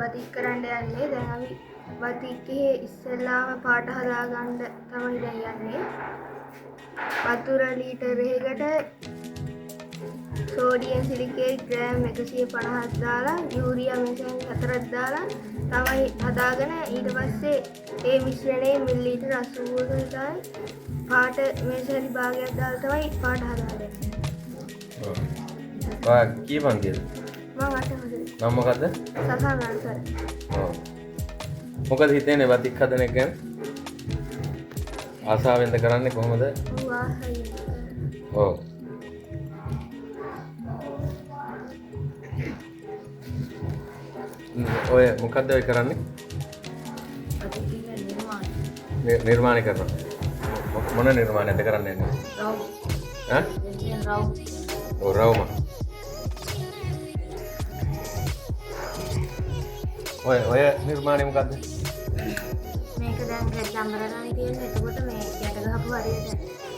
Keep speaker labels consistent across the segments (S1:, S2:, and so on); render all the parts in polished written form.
S1: Batik කරන්න යන්නේ. දැන් අපි බතික්කේ ඉස්සෙල්ලාම පාට හදාගන්න තමයි දැන් යන්නේ. වතුර ලීටරයකට සෝඩියම් සිලිකේට් ග්‍රෑම් 150ක් දාලා යූරියා මෙසන් 4ක් දාලා තමයි හදාගෙන ඊට පස්සේ ඒ මිශ්‍රණයේ මිලිලීටර් 80ක විතරයි පාට මෙසරි භාගයක් දාලා තමයි පාට හදාගන්නේ.
S2: ඔව්. කීපන් කියද?
S1: මම අට හදේ.
S2: නම මොකද්ද?
S1: සසංගල්සර්.
S2: ඔව්. මොකද හිතන්නේ බතික් හදන එක ගැන? ආසාවෙන්ද කරන්නේ කොහොමද?
S1: ඔව් ආසයි.
S2: ඔව්. ඔය මොකද්ද ඔය කරන්නේ? නිර්මාණය කරනවා. මොන නිර්මාණයක්ද කරන්නේ?
S1: රව්.
S2: ඈ?
S1: රව්.
S2: ඔව් රවුම. ඔය නිර්මාණය මොකද්ද?
S1: මේක දැන් ගැට අඹරලානේ තියෙන්නේ. එතකොට මේ ගැට ගහපු හරියට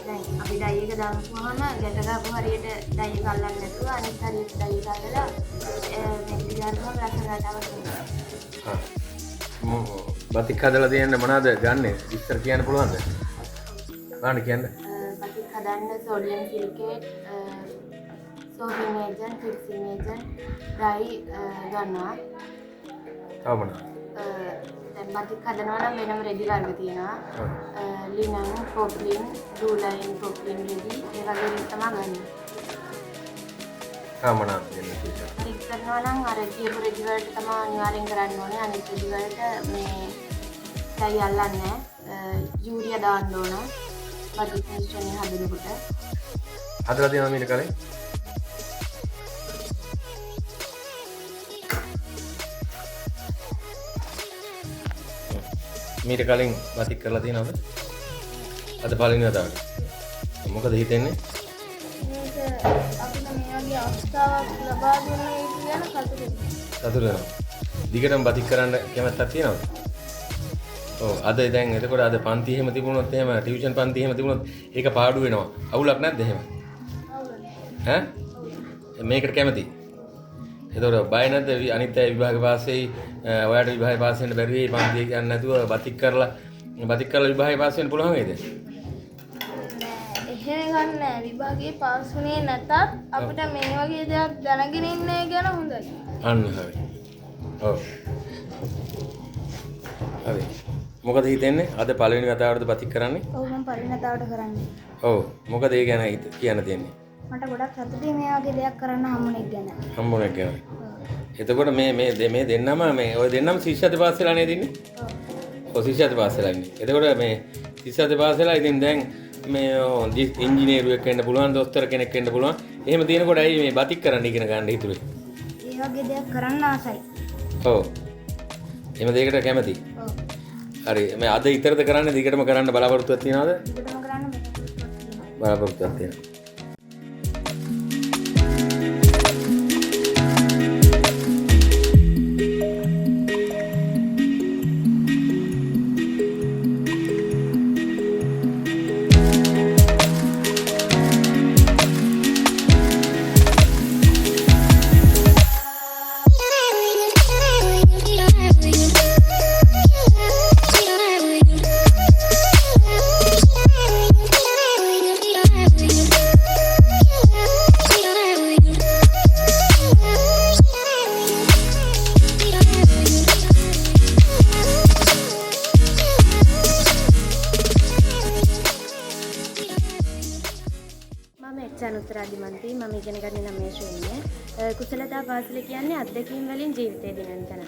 S1: දැන් අපි ඩයි එක දාපුවාම ගැට ගහපු හරියට ඩයි එක අල්ලන්නේ නැතුව අනිත් හරියට ඩයි එක අල්ලලා මේක දිහාටම ලස්සනට අවශ්‍යයි.
S2: බතික් හදලා තියෙන්න මොනවද ගන්නෙ? විස්තර කියන්න පුළුවන්ද? ගන්න කියන්න.
S1: බතික් හදන්න sodium silicate, sodium agent, fixing agent, dye ගන්නවා.
S2: තව මොනවද?
S1: දැන් බතික් හදනවා නම් වෙනම රෙදි වර්ග තියෙනවා. ලිනන්, පොප්ලින්, ඩූලයින්, පොප්ලින් රෙදි ඒ වගේ තමයි ගන්න.
S2: තව මොනවද කියන්නේ?
S1: බතික් කරනවා නම් අර කියපු රෙදි වලට තමයි අනිවාර්යෙන් කරන්න ඕනේ. අනිත් රෙදි වලට මේ ඩයි අල්ලන්නේ නැහැ. යූරියා දාන්න ඕන. බතික් මිශ්‍රණය හදනකොට.
S2: හදලා තියෙනවා මීට කලින්? මීට කලින් බතික් කරලා තියෙනවද? අද පළවෙනි වතාවට. මොකද හිතෙන්නේ?
S1: මේක අපිට මේ වගේ අවස්ථාවක් ලබා දුන්නේ කියන කතුරුයි.
S2: සතුටු වෙනවා. දිගටම බතික් කරන්න කැමැත්තක් තියෙනවද? ඔව් අද දැන් එතකොට අද පන්ති එහෙම තිබුණොත් එහෙම ටියුෂන් පන්ති එහෙම තිබුණොත් ඒක පාඩු වෙනවා. අවුලක් නැද්ද එහෙම? ඈ? මේකට කැමති? එතකොට බය නැද්ද අනිත් අය විභාග පාස් වෙයි ඔයාලට විභාග පාස් වෙන්න බැරි වෙයි පන්ති යන්නේ නැතුව බතික් කරලා විභාග පාස් වෙන්න පුළුවන් වේද?
S1: එහෙම ගන්න විභාගයේ පාස් වුණේ නැතත් අපිට මේ වගේ දෙයක් දැනගෙන ඉන්නේ ගැන හොඳයි.
S2: අන්න හරි. ඔව්. හරි. මොකද හිතෙන්නේ? අද පළවෙනි වතාවටද බතික් කරන්නේ?
S1: ඔව් මම පළවෙනි වතාවට කරන්නේ.
S2: ඔව්. මොකද ඒ ගැන කියන්න තියෙන්නේ?
S1: මට ගොඩක් සතුටුයි මේ වගේ දෙයක් කරන්න හම්බුනේ ගැන.
S2: හම්බුනේ ගැන. එතකොට මේ දෙන්නම මේ ඔය දෙන්නම ශිෂ්‍යත්ව පාස් වෙලා නේද ඉන්නේ? ඔව් ශිෂ්‍යත්ව පාස් වෙලා ඉන්නේ. එතකොට මේ ශිෂ්‍යත්ව පාස් වෙලා ඉතින් දැන් මේ ඉංජිනේරුවෙක් වෙන්න පුළුවන්, දොස්තර කෙනෙක් වෙන්න පුළුවන්. එහෙම තියෙනකොට ඇයි මේ බතික් කරන්න ඉගෙන ගන්න හිතුවේ?
S1: ඒ වගේ දෙයක් කරන්න ආසයි.
S2: ඔව්. එහෙම දෙයකට කැමති?
S1: ඔව්.
S2: හරි. මේ අද ඉතරද කරන්නේ දිගටම කරන්න බලාපොරොත්තුවක් තියනවද?
S1: දිගටම කරන්න
S2: බලාපොරොත්තුවක් තියෙනවා.
S1: උත්තරාදිමන්ති මම ඉගෙන ගන්නේ 9 ශ්‍රේණියේ. කුසලතා පාසල කියන්නේ අත්දැකීම් වලින් ජීවිතය දිනන තැන.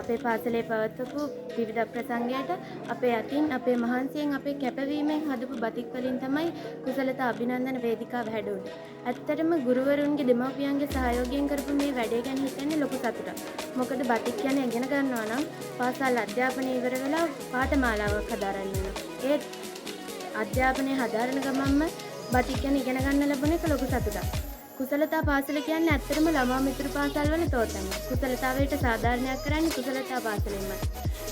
S1: අපේ පාසලේ පවත්වපු විවිධ ප්‍රසංගයට අපේ අතින් අපේ මහන්සියෙන් අපේ කැපවීමෙන් හදපු බතික් වලින් තමයි කුසලතා අභිනන්දන වේදිකාව හැදුනේ. ඇත්තටම ගුරුවරුන්ගේ දෙමව්පියන්ගේ සහයෝගයෙන් කරපු මේ වැඩේ ගැන හිතන්නේ ලොකු සතුටක්. මොකද බතික් කියන්නේ ඉගෙන ගන්නවා නම් පාසල් අධ්‍යාපනය ඉවර වෙලා පාඨමාලාවක් හදාරන්න වෙනවා. ඒ අධ්‍යාපනය හදාරන ගමන්ම බතික් ගැන ඉගෙන ගන්න ලැබුණ එක ලොකු සතුටක්. කුසලතා පාසල කියන්නේ ඇත්තටම ළමා මිතුරු පාසල් වල තෝතැන්න. කුසලතාවයට සාධාරණයක් කරන්නේ කුසලතා පාසලෙන්මයි.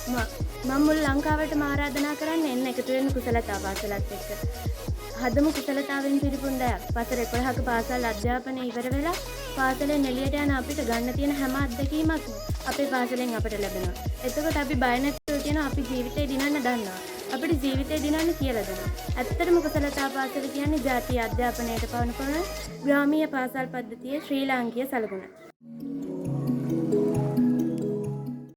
S1: මම මුළු ලංකාවටම ආරාධනා කරන්නේ එන්න එකතු වෙන්න කුසලතා පාසලත් එක්ක. හදමු කුසලතාවෙන් පිරිපුන් දෙයක්. වසර 11ක පාසල් අධ්‍යාපනය ඉවර වෙලා පාසලෙන් එළියට යන අපිට ගන්න තියෙන හැම අත්දැකීමක්ම අපේ පාසලෙන් අපිට ලැබෙනවා. එතකොට අපි බය නැතුව කියනවා අපි ජීවිතේ දිනන්න දන්නවා. අපිට ජීවිතේ දිනන්න කියලා දෙනවා. ඇත්තටම කුසලතා පාසල කියන්නේ ජාතිය අධ්‍යාපනයට පවන කරන ග්‍රාමීය පාසල් පද්ධතියේ ශ්‍රී ලාංකීය සලකුණ.